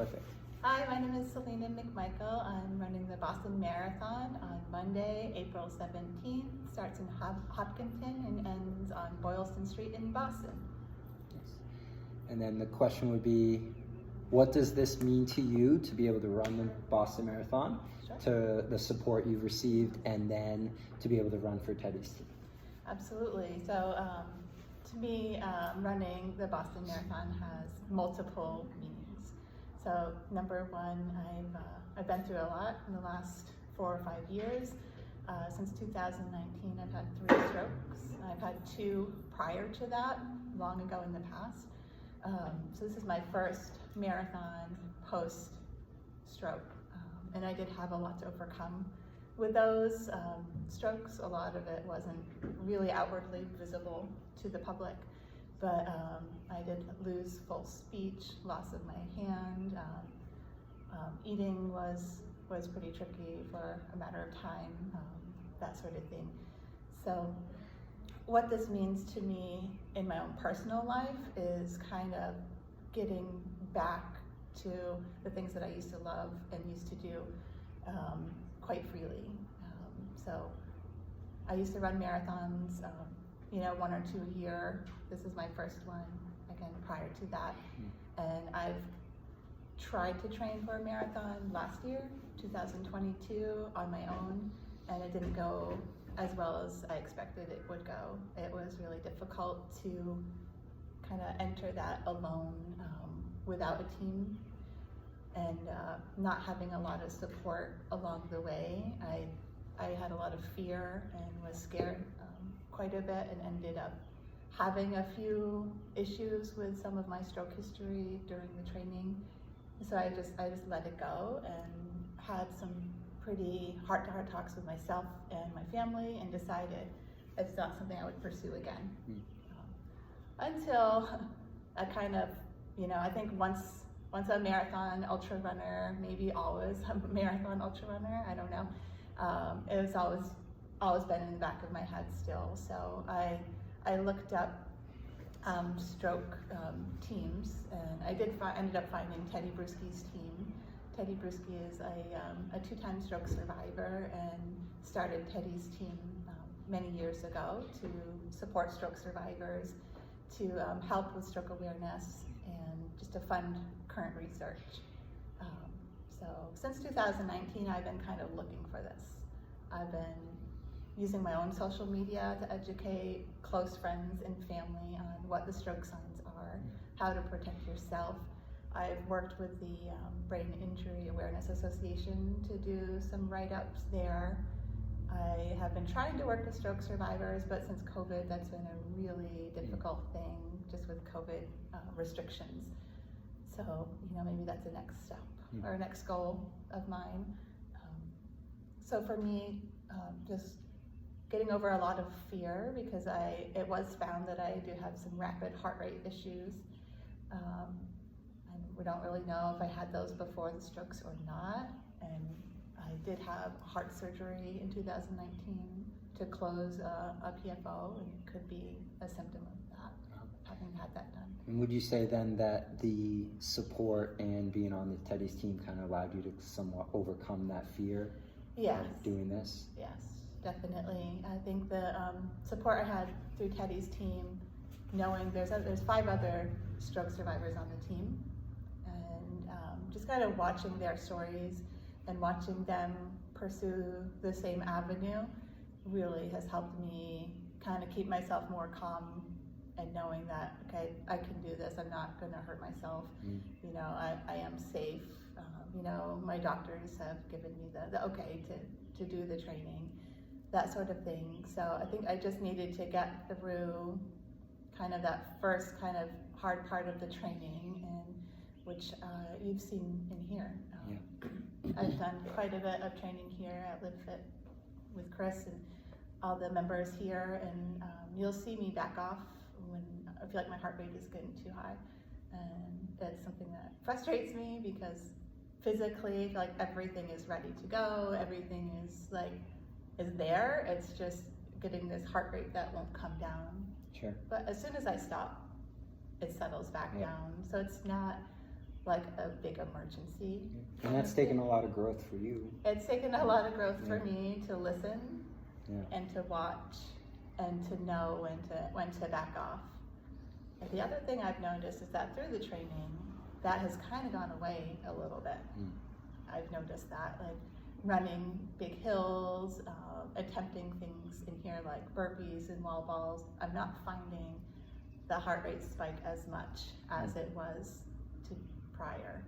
Perfect. Hi, my name is Celina Mcmichael. I'm running the Boston Marathon on Monday, April 17th. Starts in Hopkinton and ends on Boylston Street in Boston. Yes. And then the question would be, what does this mean to you to be able to run the Boston Marathon, Sure. to the support you've received, and then to be able to run for Tedy's team? Absolutely. So to me, running the Boston Marathon has multiple meanings. So number one, I've been through a lot in the last 4 or 5 years. Since 2019, I've had 3 strokes. I've had 2 prior to that, long ago in the past. So this is my first marathon post-stroke. And I did have a lot to overcome with those strokes. A lot of it wasn't really outwardly visible to the public, but I did lose full speech, loss of my hand. Eating was pretty tricky for a matter of time, that sort of thing. So what this means to me in my own personal life is kind of getting back to the things that I used to love and used to do quite freely. So I used to run marathons, 1 or 2 a year. This is my first one, again, prior to that. And I've tried to train for a marathon last year, 2022, on my own, and it didn't go as well as I expected it would go. It was really difficult to kind of enter that alone without a team, and not having a lot of support along the way. I had a lot of fear and was scared quite a bit, and ended up having a few issues with some of my stroke history during the training. So I just let it go and had some pretty heart-to-heart talks with myself and my family, and decided it's not something I would pursue again. Until I kind of, I think once a marathon ultra runner, maybe always a marathon ultra runner, I don't know. It was always been in the back of my head still. So I looked up stroke teams, and I ended up finding Tedy Bruschi's team. Tedy Bruschi is a 2-time stroke survivor and started Tedy's team many years ago to support stroke survivors, to help with stroke awareness, and just to fund current research. So since 2019, I've been kind of looking for this. I've been using my own social media to educate close friends and family on what the stroke signs are, how to protect yourself. I've worked with the Brain Injury Awareness Association to do some write-ups there. I have been trying to work with stroke survivors, but since COVID, that's been a really difficult thing, just with COVID restrictions. So, maybe that's the next step or next goal of mine. So for me, just getting over a lot of fear, because it was found that I do have some rapid heart rate issues. And we don't really know if I had those before the strokes or not. And I did have heart surgery in 2019 to close a PFO, and it could be a symptom of that, having had that done. And would you say then that the support and being on the Tedy's team kind of allowed you to somewhat overcome that fear? Yes. Of doing this? Yes, definitely. I think the support I had through Tedy's team, knowing there's 5 other stroke survivors on the team, and just kind of watching their stories and watching them pursue the same avenue really has helped me kind of keep myself more calm, and knowing that, okay, I can do this, I'm not gonna hurt myself. I am safe. My doctors have given me the okay to do the training, that sort of thing. So I think I just needed to get through kind of that first kind of hard part of the training, and which you've seen in here. I've done quite a bit of training here at LiveFit with Chris and all the members here, and you'll see me back off when I feel like my heart rate is getting too high. And that's something that frustrates me, because physically I feel like everything is ready to go, everything is there. It's just getting this heart rate that won't come down. Sure. But as soon as I stop, it settles back down. So it's not like a big emergency. And that's taken a lot of growth for you. It's taken a lot of growth for me to listen Yeah. and to watch and to know when to back off. And the other thing I've noticed is that through the training, that has kind of gone away a little bit. I've noticed that, like running big hills, attempting things in here like burpees and wall balls, I'm not finding the heart rate spike as much as it was to prior.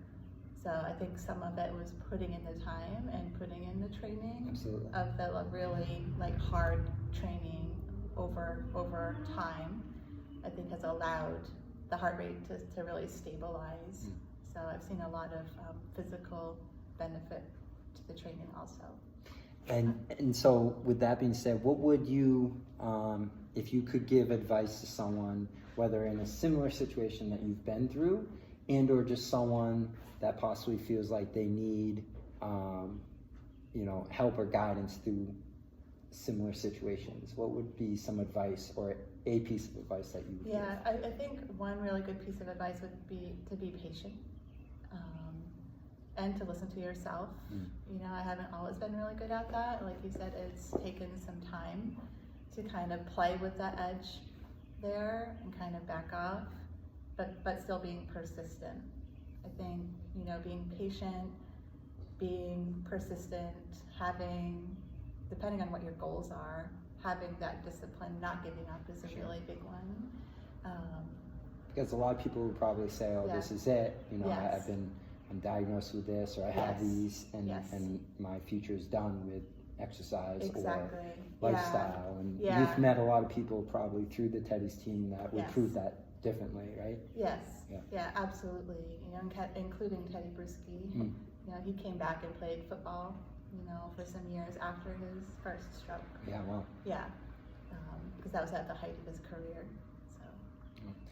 So I think some of it was putting in the time and putting in the training. Absolutely. Of the really like hard training over time, I think has allowed the heart rate to really stabilize. So I've seen a lot of physical benefit to the training also. And so with that being said, what would you, if you could give advice to someone, whether in a similar situation that you've been through, and or just someone that possibly feels like they need, help or guidance through similar situations, what would be some advice or a piece of advice that you would give? I think one really good piece of advice would be to be patient. And to listen to yourself. I haven't always been really good at that. Like you said, it's taken some time to kind of play with that edge there and kind of back off, but still being persistent. I think, being patient, being persistent, depending on what your goals are, having that discipline, not giving up is a really big one. Because a lot of people would probably say, oh, this is it. I'm diagnosed with this, or I have these, and my future is done with exercise or lifestyle. And you've met a lot of people probably through the Tedy's team that would prove that differently, right? Yes. Yeah, absolutely. Including Tedy Bruschi. He came back and played football, for some years after his first stroke. Yeah, wow. Yeah, because that was at the height of his career.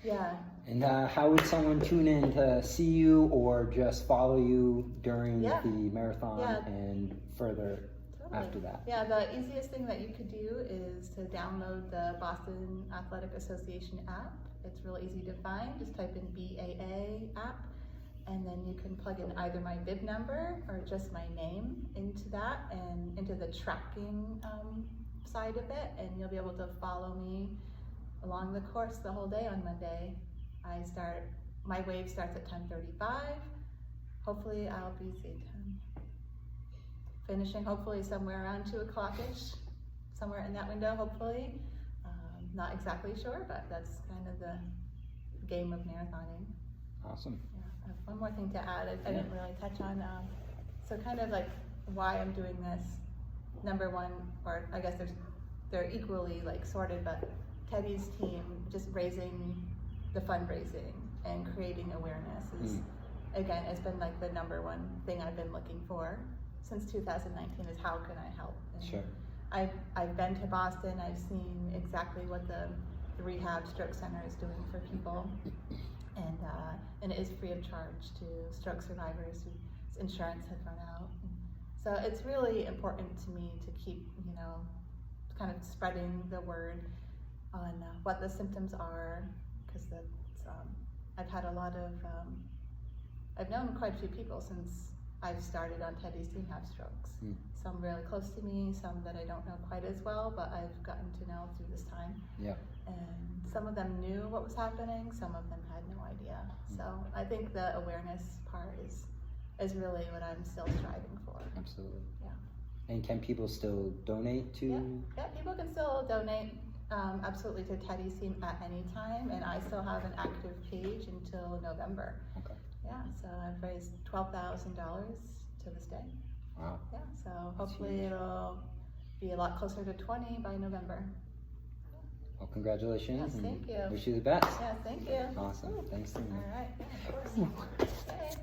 Yeah. And how would someone tune in to see you or just follow you during the marathon and further after that? Yeah, the easiest thing that you could do is to download the Boston Athletic Association app. It's really easy to find. Just type in BAA app, and then you can plug in either my bib number or just my name into that and into the tracking side of it, and you'll be able to follow me along the course the whole day on Monday. My wave starts at 10:35. Hopefully I'll be finishing hopefully somewhere around 2 o'clock-ish, somewhere in that window hopefully. Not exactly sure, but that's kind of the game of marathoning. Awesome. Yeah. I have one more thing to add I didn't really touch on. So kind of like why I'm doing this. Number one, or I guess they're equally like sorted, but Tedy's team just raising the fundraising and creating awareness is, again, it's been like the number one thing I've been looking for since 2019 is how can I help? And sure. I've been to Boston, I've seen exactly what the rehab stroke center is doing for people, and it is free of charge to stroke survivors whose insurance has run out. So it's really important to me to keep, kind of spreading the word on what the symptoms are, because I've had a lot of, I've known quite a few people since I've started on Tedy's team have strokes. Some really close to me, some that I don't know quite as well, but I've gotten to know through this time. Yeah. And some of them knew what was happening, some of them had no idea. So I think the awareness part is really what I'm still striving for. Absolutely. Yeah. And can people still donate to? Yeah, people can still donate absolutely to Tedy's team at any time, and I still have an active page until November. Okay. Yeah, so I've raised $12,000 to this day. Wow. Yeah, so hopefully it'll be a lot closer to 20 by November. Well, congratulations. Yes, thank you. Wish you the best. Yeah, thank you. Awesome. Thanks, Celina. All right. Yeah, of course. Okay.